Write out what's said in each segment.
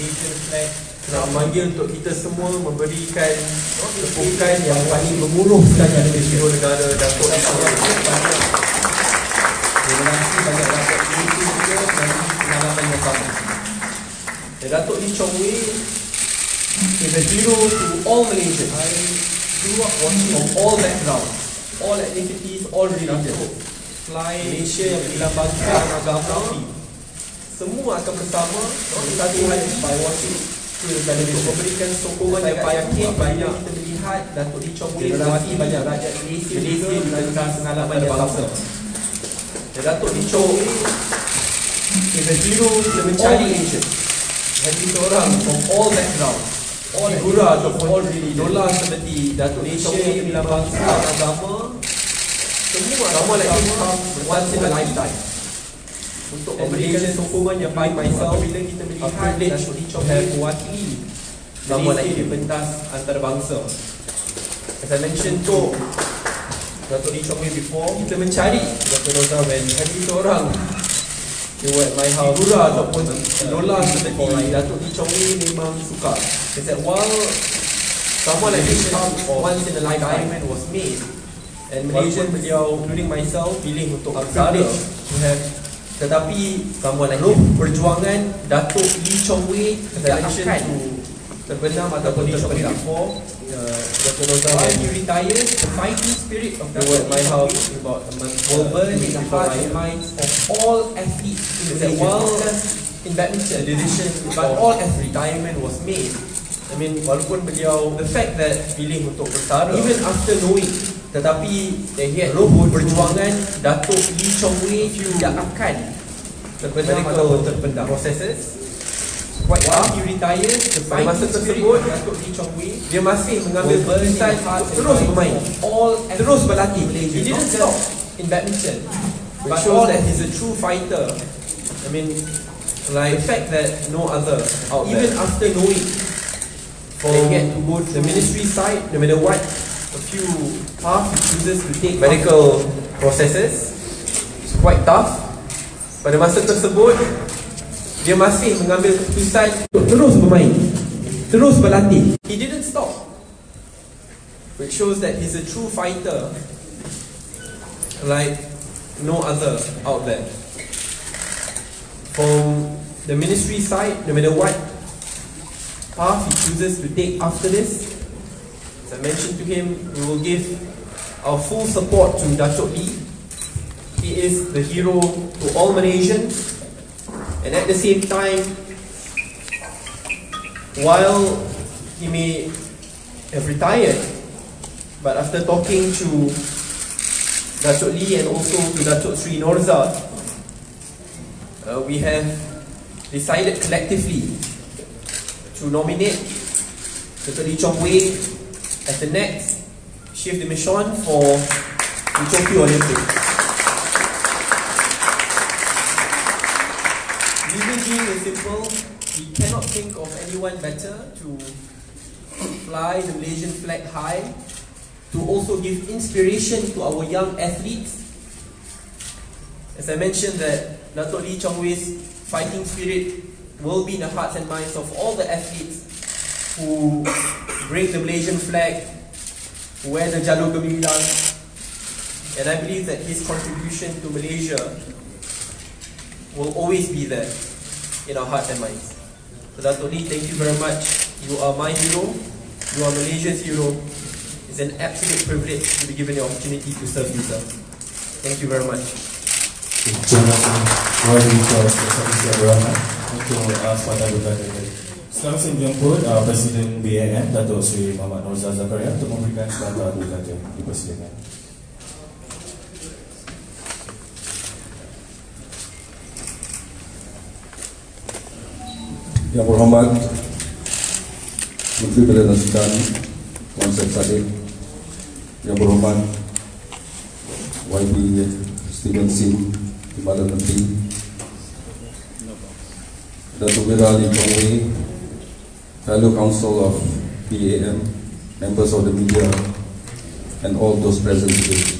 Malaysian flag, nak memanggil untuk kita semua memberikan tepukan yang paling gemuruh kepada negara Datuk Terima kasih banyak rakyat Malaysia juga dan pengalaman yang sama. Datuk Lee Chong Wei is a hero to all Malaysians. I grew up watching from all backgrounds, all ethnicities, all religions. Malaysia yang dilambangkan agama, semua akan bersama satu hati by watching untuk memberikan sokongan yang yakin. Banyak kita melihat Datuk Lee Chong Wei berarti banyak rakyat Malaysia dengan pengalaman yang bangsa. Datuk Lee Chong Wei is a hero to mencari Malaysia. Jadi seorang from all backgrounds, all figura ataupun all idola seperti Datuk Lee Chong Wei dilambangkan agama, semua lagi once in a lifetime. Untuk memberikan sokongan yang baik myself bila kita melihat Datuk Lee Chong Wei mewakili Malaysia di pentas antarabangsa. As I mentioned to Datuk Lee Chong Wei before, kita mencari Dr. Rosa when hari seorang they were at my house, figura ataupun idola seperti Datuk Lee Chong Wei memang suka. They said while someone like this once in a lifetime was made, and Malaysian beliau, including myself, pilih untuk encourage to have, tetapi perjuangan Datuk Lee Chong Wei tidak akan terbenam ataupun terbenam before Dr. Rosa when he retires, the fighting spirit of Datuk Lee Chong Wei about a month will burn in the hearts and minds of all athletes in the world in badminton decision, but all athletes retirement was made. I mean, walaupun beliau, the fact that pilih untuk bertara, even after knowing, tetapi perjuangan Datuk Lee Chong Wei tidak akan terbenam atau terpendam. Processes quite while he retires, pada masa tersebut Datuk Lee Chong Wei dia masih mengambil keputusan terus bermain, terus berlatih. He didn't stop in badminton, but shows that he's a true fighter. I mean, like the fact that no other out even there, after knowing they get to go to the ministry side, no matter what a few paths he chooses to take medical processes, it's quite tough. Pada masa tersebut dia masih mengambil keputusan untuk terus bermain, terus berlatih. He didn't stop, which shows that he's a true fighter like no other out there. From the ministry side, no matter what path he chooses to take after this, as I mentioned to him, we will give our full support to Datuk Lee. He is the hero to all Malaysians, and at the same time, while he may have retired, but after talking to Datuk Lee and also to Datuk Sri Norza, we have decided collectively to nominate Dr. Lee Chong Wei as the next chef de mission for the Tokyo Olympics. Reason being is simple, we cannot think of anyone better to fly the Malaysian flag high, to also give inspiration to our young athletes. As I mentioned that Datuk Lee Chong Wei's fighting spirit will be in the hearts and minds of all the athletes who bring the Malaysian flag, who wear the jalur gemilang, and I believe that his contribution to Malaysia will always be there in our hearts and minds. So Datuk Lee, thank you very much. You are my hero, you are Malaysia's hero. It's an absolute privilege to be given the opportunity to serve you, sir. Thank you very much. Terima kasih untuk sepatah berkata. Sekarang saya menjemput Presiden BNM Datuk Seri Muhammad Norza Zakaria untuk memberikan sepatah berkata di persidangan. Yang berhormat Menteri Perdana Sidang Tuan Syed Saddiq, yang berhormat YB Stephen Sim, Timbalan Menteri, Datuk Wira Lee Chong Wei, fellow council of PAM, members of the media, and all those present today.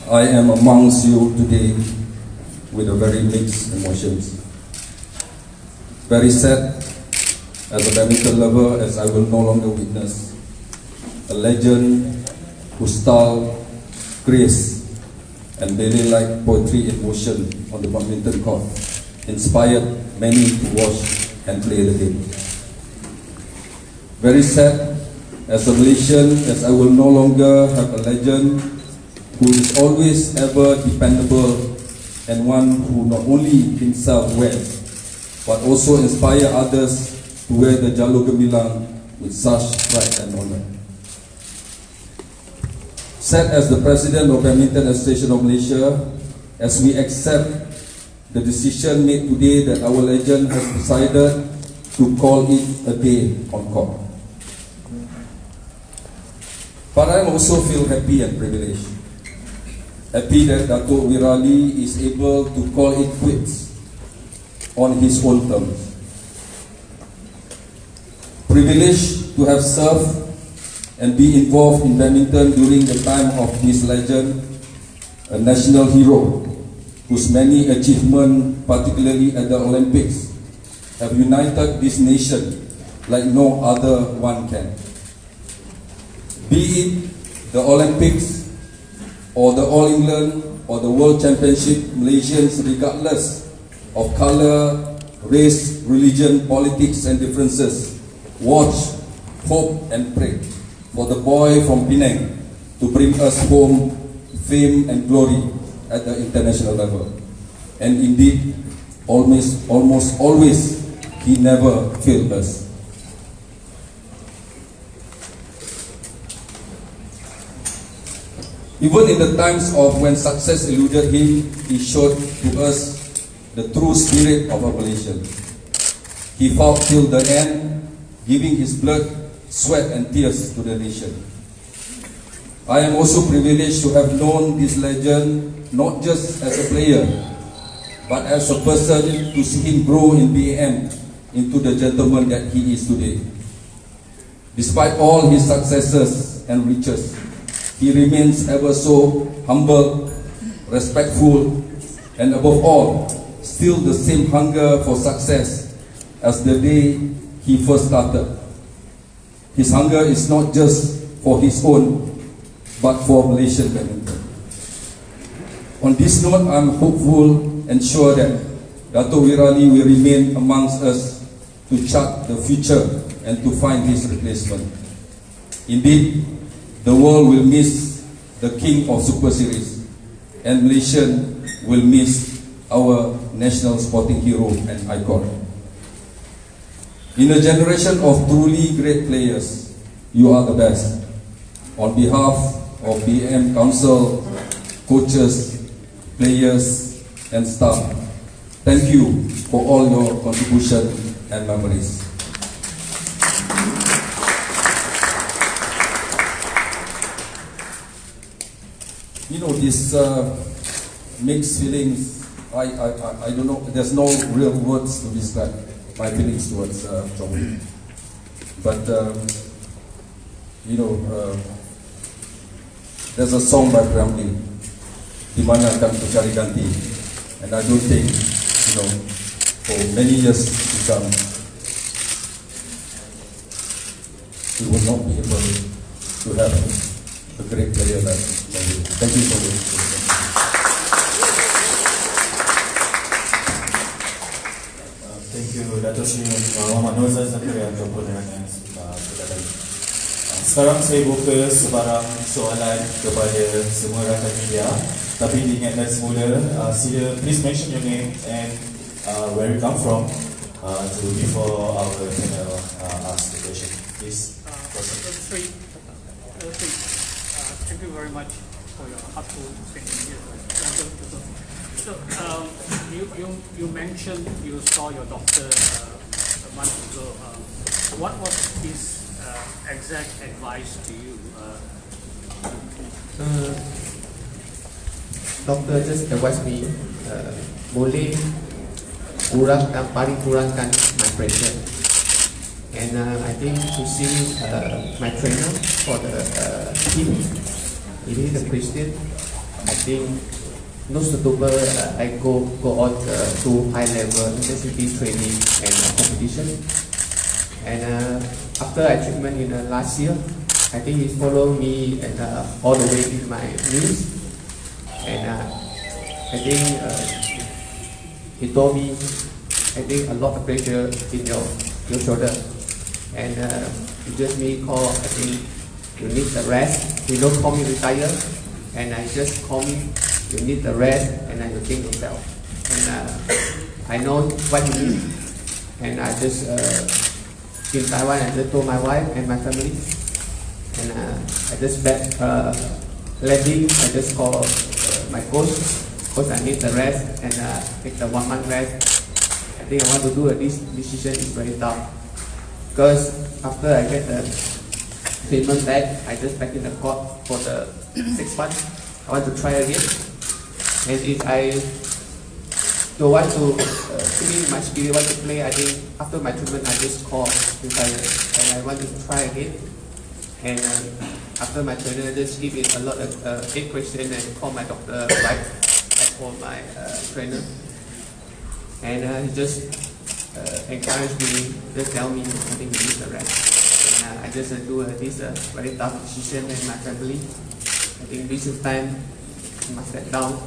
I am amongst you today with a very mixed emotions. Very sad as a badminton lover, as I will no longer witness a legend whose style, grace, and daily-like poetry in motion on the badminton court inspired many to watch and play the game. Very sad as a Malaysian, as I will no longer have a legend who is always ever dependable and one who not only himself wears, but also inspire others to wear the Jalur Gemilang with such pride and honor. Sad as the President of Badminton Association of Malaysia, as we accept the decision made today that our legend has decided to call it a day on court. But I also feel happy and privileged. Happy that Dato' Wirali is able to call it quits on his own terms. Privileged to have served and be involved in badminton during the time of this legend, a national hero whose many achievements, particularly at the Olympics, have united this nation like no other one can. Be it the Olympics or the All England or the World Championship, Malaysians, regardless of colour, race, religion, politics and differences, watch, hope and pray for the boy from Penang to bring us home fame and glory at the international level. And indeed, almost always, he never failed us. Even in the times of when success eluded him, he showed to us the true spirit of a Malaysian. He fought till the end, giving his blood, sweat and tears to the nation. I am also privileged to have known this legend not just as a player, but as a person to see him grow in BAM into the gentleman that he is today. Despite all his successes and riches, he remains ever so humble, respectful, and above all, still the same hunger for success as the day he first started. His hunger is not just for his own, but for Malaysian badminton. On this note, I am hopeful and sure that Dato' Wirali will remain amongst us to chart the future and to find his replacement. Indeed, the world will miss the king of Super Series, and Malaysian will miss our national sporting hero and icon. In a generation of truly great players, you are the best. On behalf of BAM Council, coaches, players and staff, thank you for all your contribution and memories. You know, this mixed feelings, I don't know, there's no real words to describe my feelings towards Chong. But, you know, there's a song by Ramli, Di Mana Akan Ku Cari Ganti, and I don't think, you know, for many years to come, we will not be able to have a great player like Chong. Thank you so much. Thank you, Dato' Sri Muhammad Norzal Zakaria untuk penerangan kita tadi. Sekarang saya buka sebarang soalan kepada semua rakan media. Tapi diingatkan semula, sila please mention your name and where you come from before our panel ask the question. Please. Thank you very much for your heartful spending here. So, you mentioned you saw your doctor a month ago. What was his exact advice to you? Doctor just advised me, boleh kurangkan, paling kurangkan my pressure. And I think to see my trainer for the team, he is a Christian. I think no suitable. I go on to high level intensity training and competition. And after I treatment in last year, I think he followed me and all the way in my knees. And I think he told me, I think a lot of pressure in your shoulder. And he just me call, I think you need the rest. He don't call me retire. And I just call me, you need the rest, and then you think yourself. And I know what you need. And I just, in Taiwan, I just told my wife and my family. And I just landing, I just call my coach, because I need the rest, and take the 1 month rest. I think I want to do this decision is very tough. Because after I get the treatment back, I just back in the court for the 6 months. I want to try again. And if I don't want to finish my spirit, want to play, I think after my treatment, I just call retire. And I want to try again. And after my trainer, I just give it a lot of 8 questions and call my doctor right for my trainer. And he just encouraged me, just tell me I think you need the rest. And I just do this very tough decision in my family. I think this is time I must step down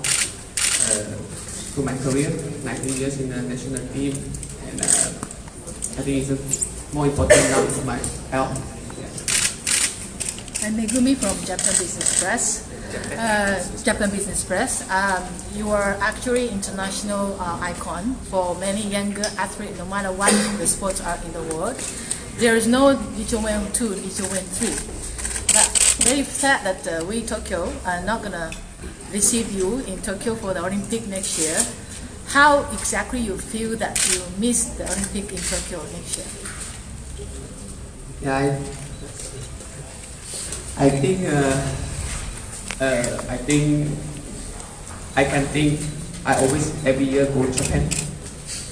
to my career, 19 years in the national team. And I think it's more important now is my health. I'm Megumi from Japan Business Press. Japan Business Press. You are actually international icon for many younger athletes, no matter what the sports are in the world. There is no Lee Chong-wen 2, Lee Chong-wen 3. But very sad that we Tokyo are not going to receive you in Tokyo for the Olympic next year. How exactly you feel that you missed the Olympic in Tokyo next year? Yeah, I think I can think I always every year go to Japan.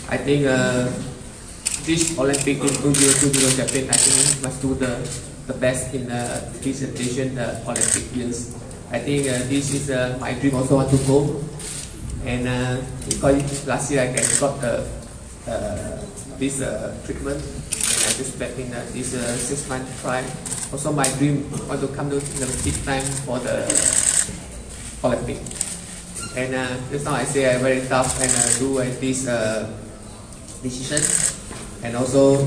I think this Olympic in 2020 Japan, I think must do the best in presentation the Olympic years. I think this is my dream. Also want to go, and because last year I got this treatment, and I just back in this 6 month trial. Also my dream want to come to the big time for the Olympic. And just now I say I'm very tough and do this decision. And also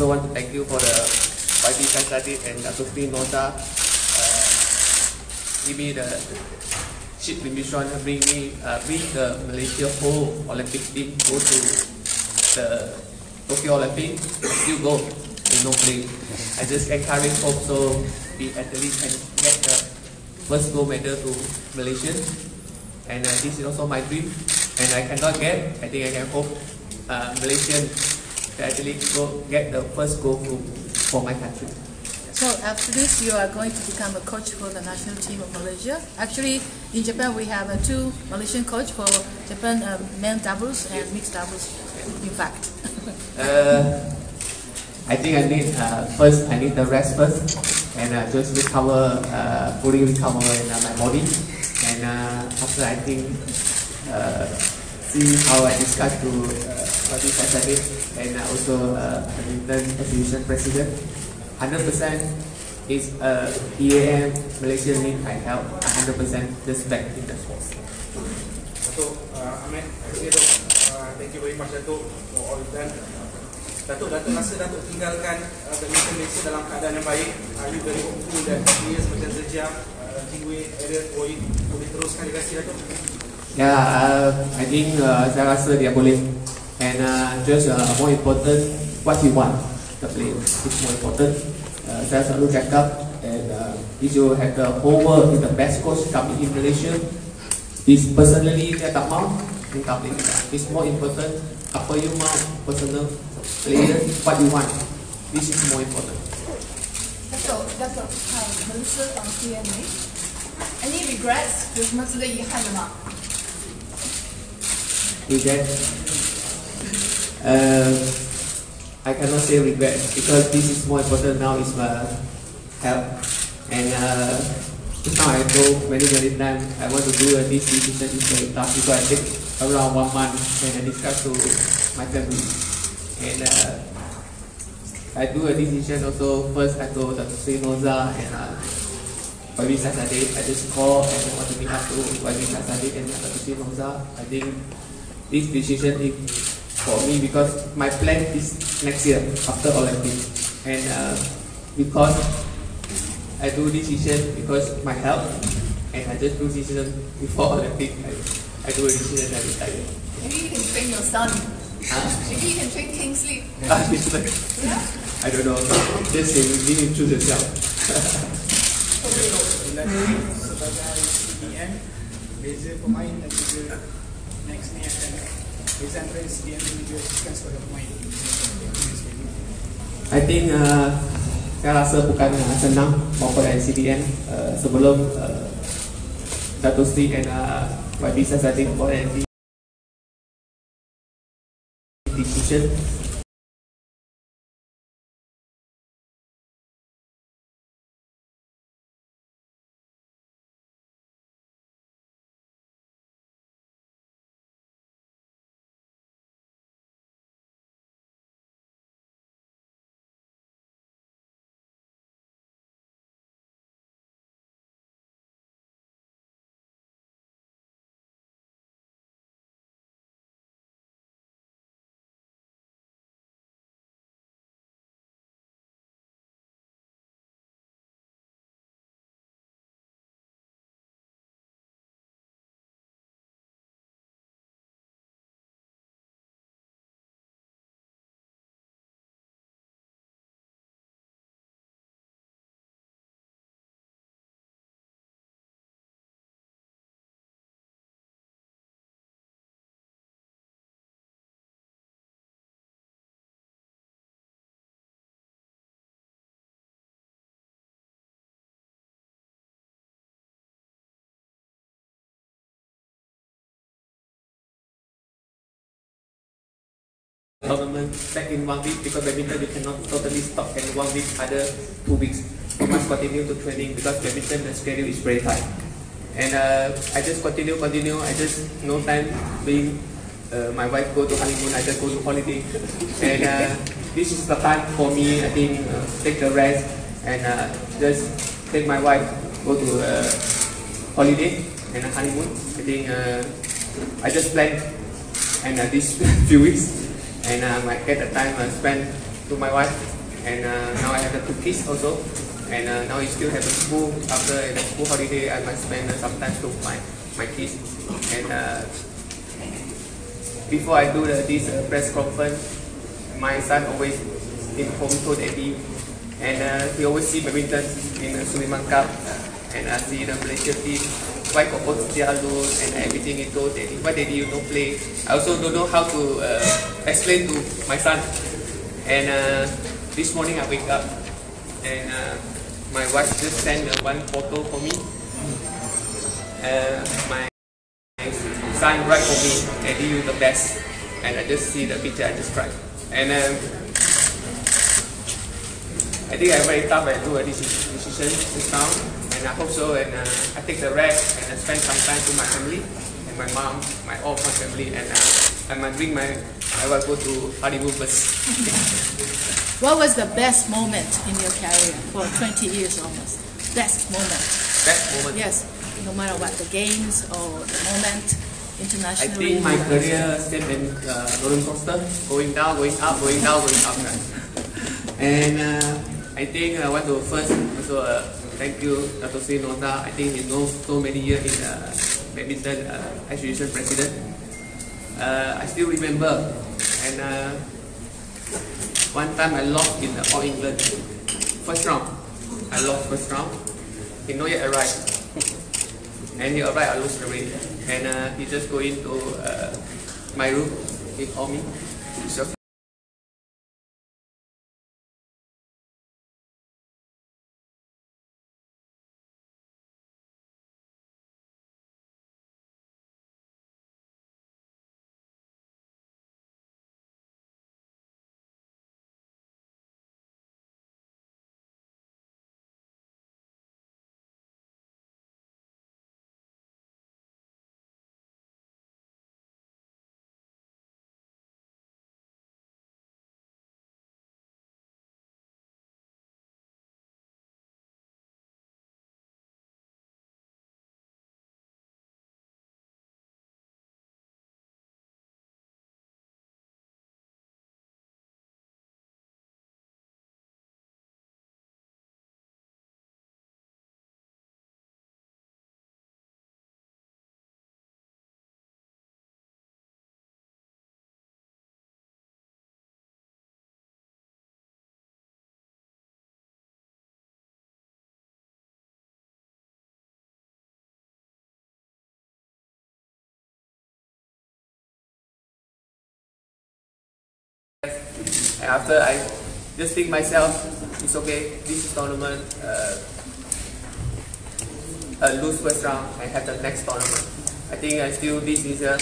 want to thank you for the YB Kansadi and Dr. Noda give me the ship permission, bring the Malaysia whole Olympic team go to the Tokyo Olympic, still go. No play. I just encourage also be athlete and get the first gold medal to Malaysia. And this is also my dream. And I cannot get. I think I can hope Malaysian athlete go get the first gold for my country. So after this, you are going to become a coach for the national team of Malaysia. Actually, in Japan, we have 2 Malaysian coach for Japan men's doubles and mixed doubles. In fact. I think I need I need the rest first, and just recover, fully recover in my body, and after I think see how I discuss to what is academic and also Hamilton Association President. 100% is EAM Malaysian need I help 100% just back in the sports. Datuk Ahmed, thank you very much Datuk for all you've done. Datuk rasa Datuk tinggalkan badminton Malaysia dalam keadaan yang baik. Are you very hopeful that dia macam sejam Tingway area boleh teruskan dikasih Datuk? Yeah, I think saya rasa dia boleh. And just more important, what you want the player is more important. Saya selalu cakap, and if you have the whole world with the best coach coming in Malaysia, is personally dia tak mau, dia tak boleh. It's more important apa you mau personal. Player, what you want. This is more important. That's a 文思访 CMA. Any regrets? 有什么值得遗憾的吗？ Regret? I cannot say regret because this is more important now is my health. And Just now I told many times I want to do this decision is very tough because I take around 1 month and I discuss to my family. And I do a decision also. First I told Dr. Sri Noza and Wabi Sasadeh. I just call and I want to meet up to Wabi Sasadeh and Dr. Sri Noza. I think this decision is for me because my plan is next year after Olympics. And because I do decision because my health, and I just do decision before Olympic. I do a decision every time. Maybe you can train your son. Maybe you can train Kingsley. Yeah. I don't know. Just say you need to choose yourself. Sebagai CDM, beza pemain dan juga next ni akan beza antara CDM dan juga assistant sebagai pemain. I think saya rasa bukan senang maupun CDM sebelum Dato' Sri and YB Sasadeh for the decision. Tournament back in 1 week because badminton you cannot totally stop in 1 week, other 2 weeks. You must continue to training because badminton the schedule is very tight. And I just continue. I just no time being my wife go to honeymoon, I just go to holiday. And this is the time for me, I think, take the rest and just take my wife go to holiday and a honeymoon. I think I just plan and these few weeks. And I might get the time spent to my wife, and now I have the 2 kids also, and now I still have a school. After the school holiday, I might spend some time to my kids. And before I do this press conference, my son always inform to Daddy, and he always see badminton in the Suleiman Cup, and I see the Malaysia team. Why compose alone and everything he told Daddy. Why Daddy you don't play? I also don't know how to explain to my son. And this morning I wake up and my wife just sent one photo for me. My son write for me, Daddy you the best. And I just see the picture, I just cried. And I think I'm very tough. I do a decision this now. And I hope so, and I take the rest and I spend some time to my family and my mom, all my family, and I might bring I will go to honeymoon first. What was the best moment in your career for 20 years almost? Best moment? Best moment? Yes, no matter what, the games or the moment internationally. I think my career step in roller coaster, going down, going up, going down, going up. And I think I want to first also thank you, Dr. Sri Noza. I think he knows so many years in badminton association president. I still remember, and one time I lost in All England first round. I lost first round. He not yet arrived, and he arrived. I lose the race, and he just go into my room. He called me. So And after I just think myself, it's okay, this is tournament, lose first round and have the next tournament. I think still this is a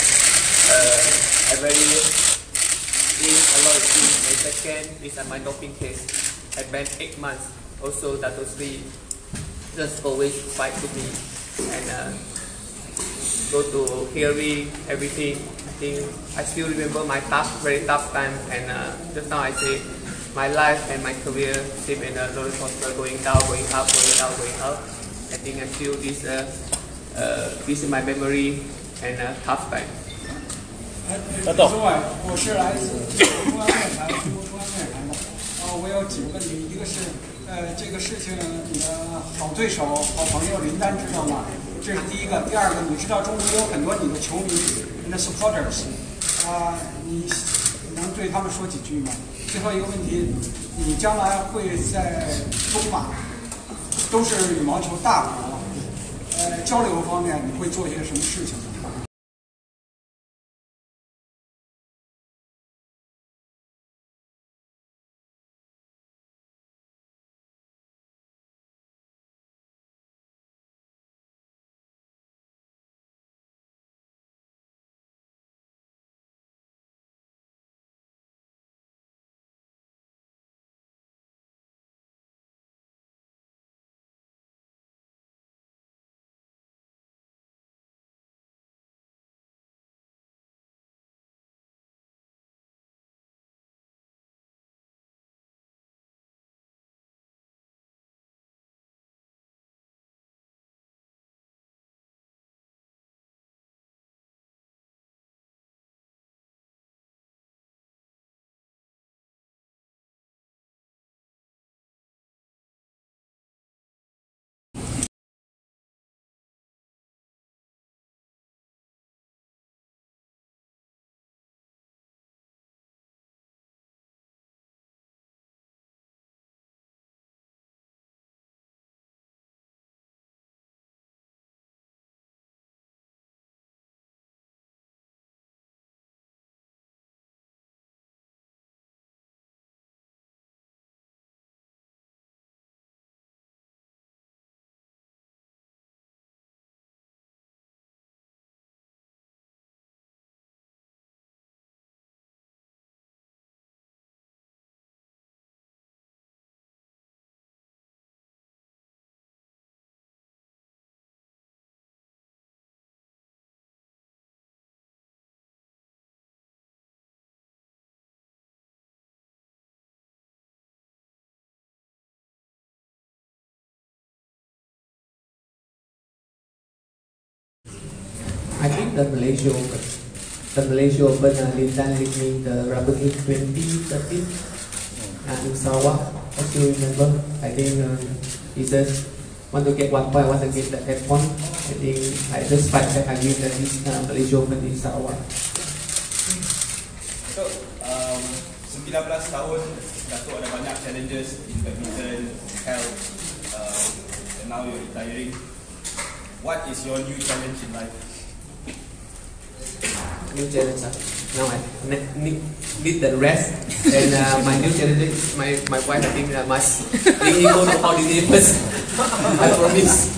very a lot of things. And second is my doping case. I banned 8 months. Also, Dato Sri just always fight with me and go to hearing everything. I think I still remember my very tough time. And just now I say my life and my career same in a roller coaster, going down, going up, going down, going up. I think I feel this is my memory and tough time. 昨晚我是来自中央电台中国中央电台的。我有几个问题，一个是这个事情你的好对手、好朋友林丹知道吗？这是第一个。第二个，你知道中国有很多你的球迷，你的 supporters， 你能对他们说几句吗？最后一个问题，你将来会在中马都是羽毛球大国，交流方面你会做一些什么事情？ I think the Malaysia Open, Lindan lead me the rubber in 2013 in Sarawak. I still remember. I think he just want to get 1 point, want to get that point. I think I just fight back again that this Malaysia Open in Sarawak. So, 19 tahun, Dato' ada banyak challenges in badminton, health, and now you're retiring. What is your new challenge in life? New challenge. Now I need the rest, and my new challenge is my wife. I think must go to holiday first. I promise.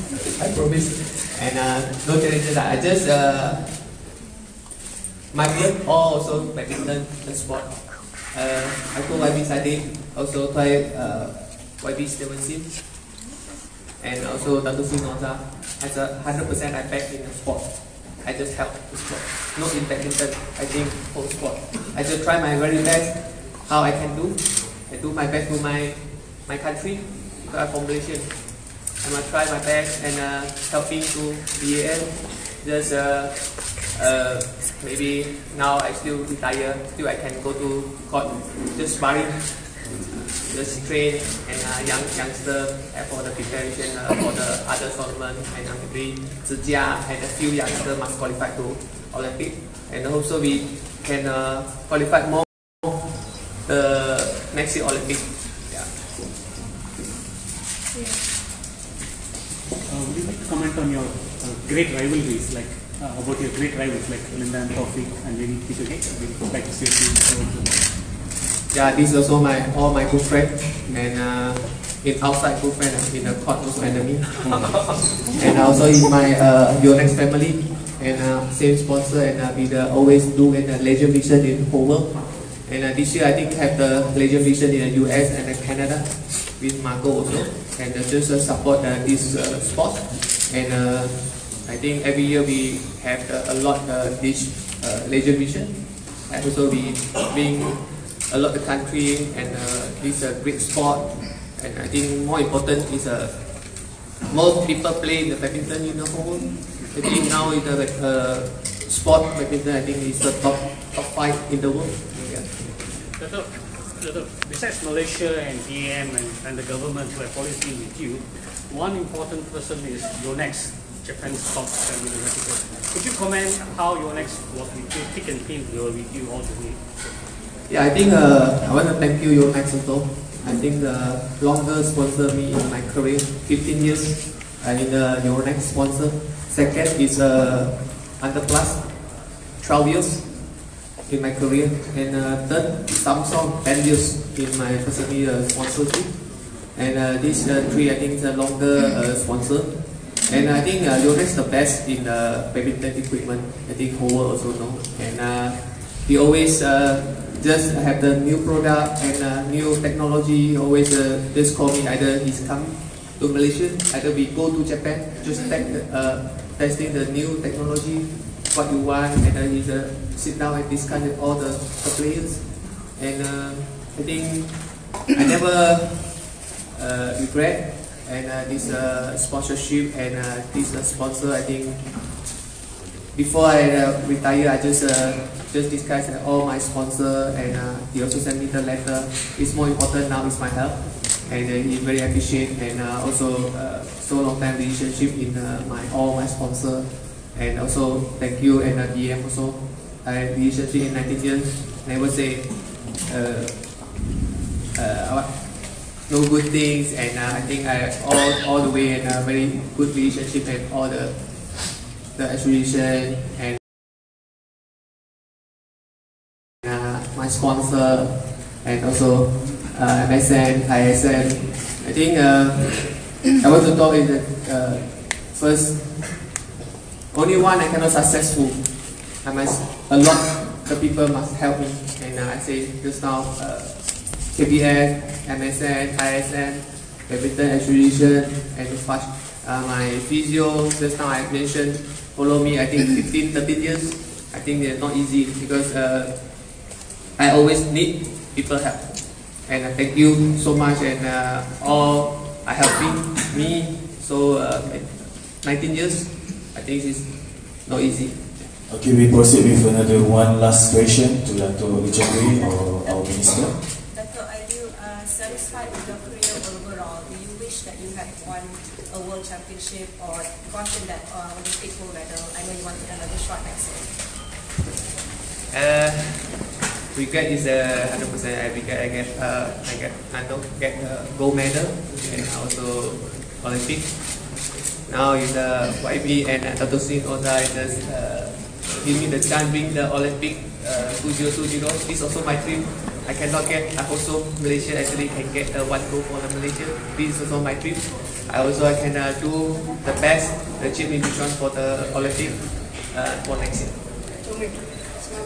And no challenges. I just my blood also badminton the sport. I go YB Sidang, also try YB 17, and also Dato' Sri Noza. As 100% I back in the sport. I just help the sport. Not in badminton, I think whole sport. I just try my very best, how I can do. I do my best to my country, to our population. I'm gonna try my best and helping to BAL. Just maybe now I still retire, still I can go to court, just sparring, just train and youngster for the preparation for the other tournament, and maybe Zhijia and a few youngsters must qualify to Olympic, and also we can qualify more the next year Olympic. Yeah. Would you like to comment on your great rivalries, like about your great rivals like Linda and Taufik and maybe Peter Gate? Would you like to say a few words about that? Yeah, this is also all my good friend, and in outside good friend, in the court also enemy, and also in my your next family, and same sponsor, and we always do in the leisure mission in whole world. And this year I think have the leisure mission in the US and Canada with Marco also, and just support this sport. And I think every year we have a lot this leisure mission, and also we bring a lot of country, and this a great sport. And I think more important is more people play the badminton in the whole world. I think now in the sport badminton, I think is the top 5 in the world. Yeah. Besides Malaysia and DM and the government who are policy with you, one important person is Yonex, Japan's top university. Could you comment how Yonex was with you, thick and thin, they were with you all the way? Yeah, I think I want to thank you, Yonex also. I think the longest sponsor me in my career, 15 years in the Yonex sponsor. Second is Under Plus, 12 years in my career, and third Samsung, 10 years in my personally sponsorship, and these 3 I think is a longer sponsor, and I think Yonex the best in badminton equipment. I think whole world also know, and he always just have the new product and new technology. Always just call me, either he's come to Malaysia, either we go to Japan, just testing the new technology, what you want, and he's sit down and discuss with all the players. And I think I never regret and this sponsorship and this sponsor. I think before I retire, I just discuss all my sponsor, and he also sent me the letter. It's more important now is my health, and he very appreciate, and also so long time relationship in all my sponsor. And also thank you, and DM also. I relationship in 19 years. Never say no good things, and I think I all the way, and very good relationship, and all the association and my sponsor, and also MSN, ISN. I think I want to talk in the first. Only one I cannot successful. A lot the people must help me, and I say just now KBS, MSN, ISN, Badminton Association, and my physio. Just now I mentioned follow me. I think 15, 13 years. I think they're not easy because I always need people help, and I thank you so much, and all are helping me. So 19 years. I think it's not easy. Okay, we proceed with another one last question to Dato' Ucapri or our minister. Dato', are you satisfied with your career overall? Do you wish that you had won a world championship or gotten that Olympic gold medal? I know you wanted another shot next year. Regret is 100%. I regret I don't get the gold medal, and also Olympic. Now is YB and Dato' Sri Oda just give me the chance bring the Olympic 2020. This is also my dream. I cannot get. I also Malaysia actually can get one gold for the Malaysia. This is also my dream. I can do the best, achieve in this one for the Olympic for next year.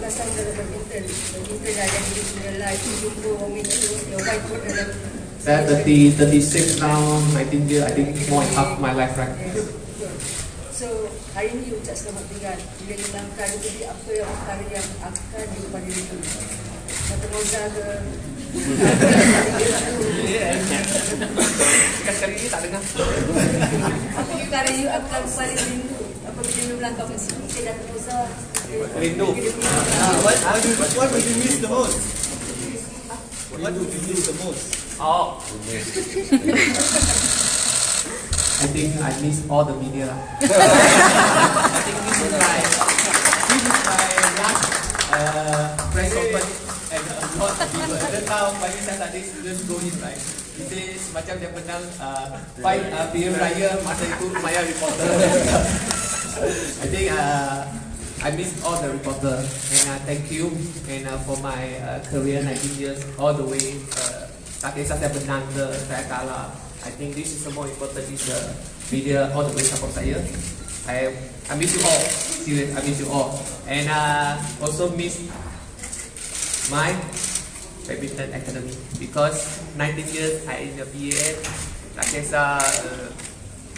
19 tahun dalam badminton dah jadi real life. Jumpa orang itu, your wife pun dalam. Saya 36 now, 19 years, I think more than half my life, right? So, hari ini ucap selamat tinggal. Bila dilangkah jadi apa yang perkara yang akan diupakan itu. Kata Moza ke? Sekali ini tak dengar. Apa perkara you akan paling rindu? Apabila you melangkah ke sini, saya Dato' Moza. Rindu. What would you miss the most? What would you miss the most? Oh. I think I miss all the media. I think this is my last press conference, and a lot of people. Just now, pagi saya tadi students go in, right? He says macam dia menang fight PM Raya, masa itu Maya reporter. I think I miss all the reporters, and thank you, and for my career 19 years all the way. Tak kisah saya menang ke saya kalah. I think this is the more important is media all the way support saya. I miss you all, serious. I miss you all, and also miss my badminton academy because 19 years I in the BAS. Tak kisah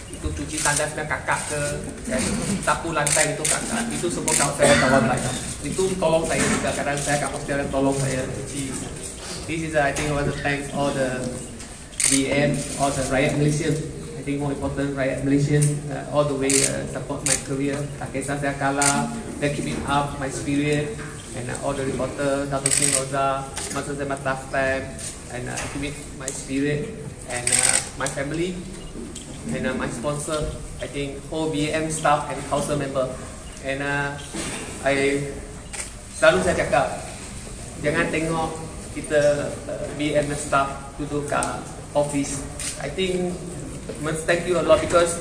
itu cuci tandas dengan kakak ke, dan sapu lantai itu kakak, itu semua kawan saya. Itu tolong saya juga, kadang saya kampus jalan tolong saya cuci. This is I think I want to thank all the BM, all the rakyat Malaysia. I think more important rakyat Malaysia all the way support my career. Tak kisah saya kalah, they keep it up my spirit, and all the reporter, Dato' Sri Roza, masa saya tough time, and keep it my spirit, and my family. And my sponsor, I think whole BAM staff and council member, and I selalu saya cakap jangan tengok kita BAM staff duduk kat office. I think must thank you a lot because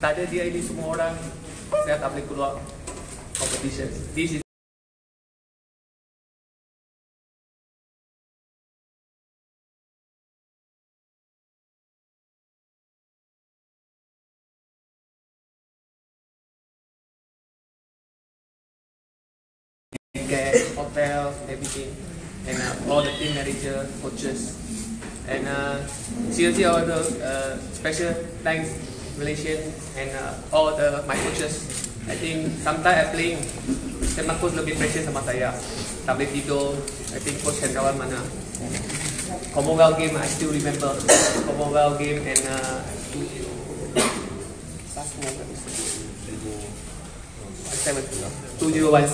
tak ada dia ini semua orang, saya tak boleh keluar competition. This is hotel, everything, and all the team manager, coaches, and seriously I want to special thanks Malaysian and all my coaches. I think sometimes I playing, saya coach lebih pressure sama saya, tak boleh tidur. I think coach dan kawan mana. Commonwealth game I still remember. Commonwealth game and 2017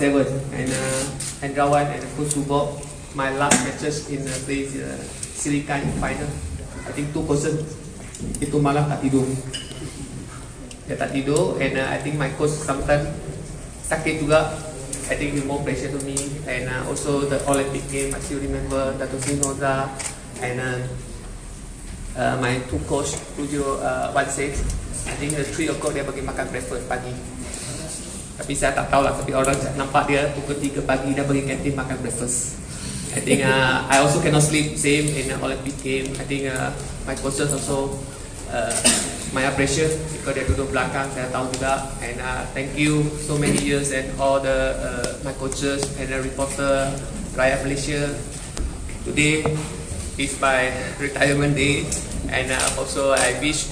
and Rawan and coach Subok. My last matches in place Sidang final. I think 2-0. Itu malam tak tidur. Dia tak tidur, and I think my coach sometimes sakit juga. I think more pressure to me, and also the Olympic game I still remember Dato' Sri Roza and my two coach 716. I think the 3 o'clock dia bagi makan breakfast pagi. Tapi saya tak tahu lah, tapi orang nampak dia pukul 3 pagi dia bagi kantin makan breakfast. I think I also cannot sleep same in the Olympic game. I think my coaches also my appreciation because dia duduk belakang, saya tahu juga, and thank you so many years and all the my coaches and the reporter rakyat Malaysia. Today is my retirement day, and also I wish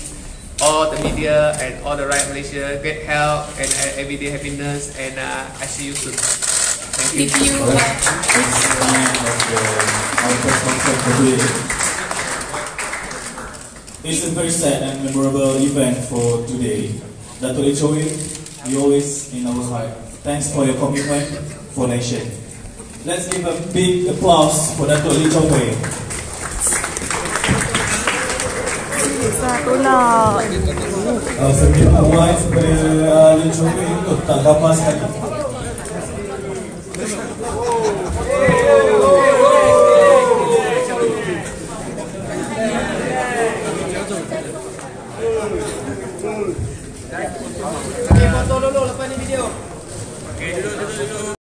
all the media and all the rakyat Malaysia great health and everyday happiness, and I see you soon. Thank you. It's a very sad and memorable event for today. Dato' Chong, you always in our heart. Thanks for your commitment for nation. Let's give a big applause for Dato' Chong. Sebelum awal kepada Chong itu tak gampang sekali.